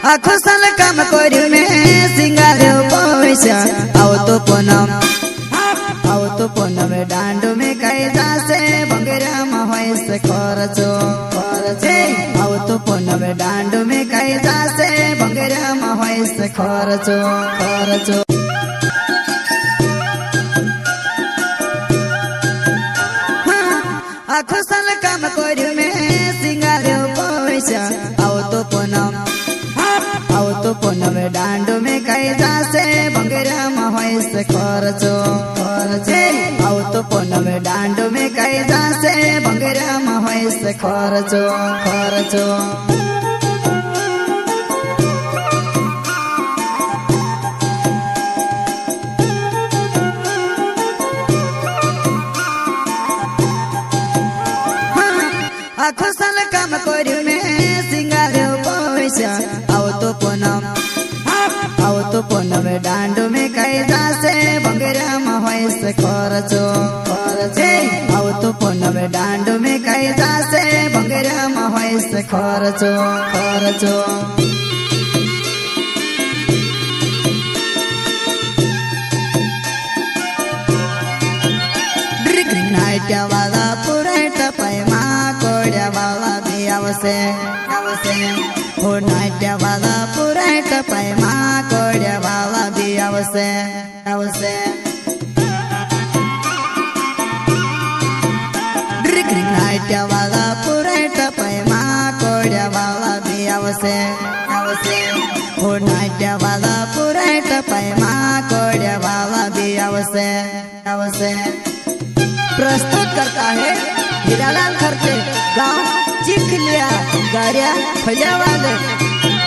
आखो साल काम कर्यो में सिंगार्यो पैसा आवतो पुनम डांडो में कई जासे बंगेरामा होइस खर्चो आवतो पुनम डांडो में कई जासे बंगेरामा होइस खर्चो आखो साल काम कर्यो में सिंगार्यो पैसा आवतो पुनम डांडो में कई जासे बंगेरामा होइस खर्चो आवतो पुनम डांडो में कई जासे बंगेरामा होइस खर्चो आखो साल काम कर्यो में सिंगार्यो पैसा आवतो पुनम डांडो में कई जासे बंगेरामा होइस खर्चो आवतो पुनम डांडो में कई जासे बंगेरामा होइस खर्चो नाट्या वाला पुराट पैमा कोड्या वाला भी आवसे हो नाट्या वाला पुराट पैमा कोड्या वाला भी आवसे नाट्या वाला पुराट पैमा कोड्या वाला भी आवसे हो नाट्या वाला पुराट पैमा कोड्या वाला भी आवसे प्रस्तुत करता है हीरालाल खर्चे गांव चिखलिया गारिया फलियावाले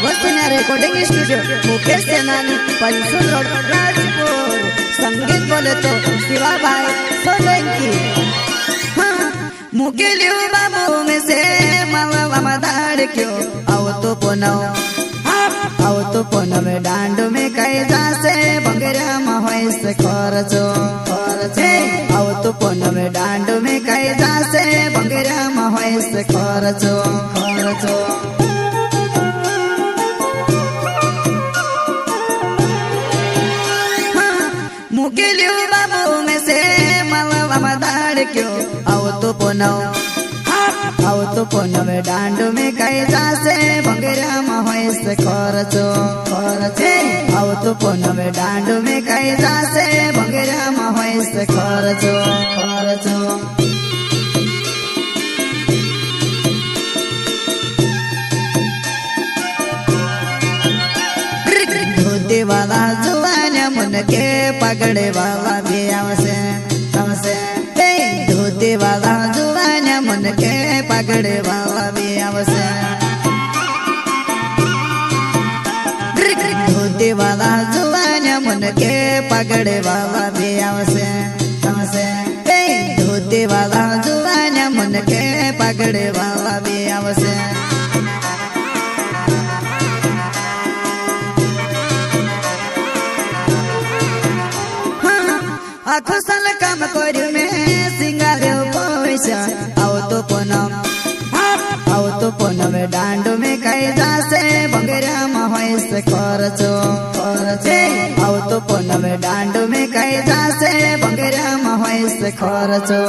वसुना रिकॉर्डिंग स्टूडियो मुकेश सेनानी पंचुल रोड राजपुर संगीत बोले तो शिवा भाई सोलंकी मुकेलियो बाबू में से मावा मदार क्यों आवतो पुनम डांडो में कई जासे बंगेरामा होइस खर्चो आवतो पुनम डांडो में कई जासे बंगेरामा होइस खर्चो मुकेलियो बाबू में से मावा मदार क्यों आवतो पुनम डांडो में कई जासे बंगेरामा होइस खर्चो आवतो पुनम डांडो में कई जासे बंगेरामा होइस खर्चो धोती वाला जुवान्या मन के पगड़े वाला भी आवसे धोती वाला जुवान्या मन के पगड़े वाला भी आवसे धोती वाला जुवान्या मन के पगड़े वाला भी आवसे धोती वाला जुवान्या मन के पगड़े वाला भी आवसे आखो साल काम कर्यो में सिंगार्यो पैसा आवतो पुनम डांडो में कई जासे बंगेरामा होइस खर्चो आवतो पुनम डांडो में कई जासे बंगेरामा होइस खर्चो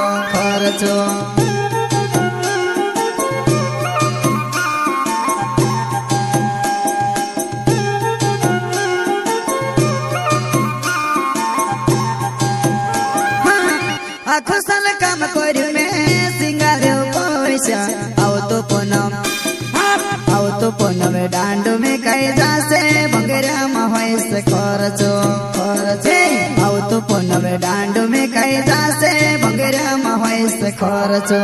आखो साल काम कर्यो में सिंगार्यो पैसा आवतो पुनम डांडो में कई जासे बंगेरामा होइस खर्चो आवतो पुनम डांडो में कई जासे बंगेरामा होइस खर्चो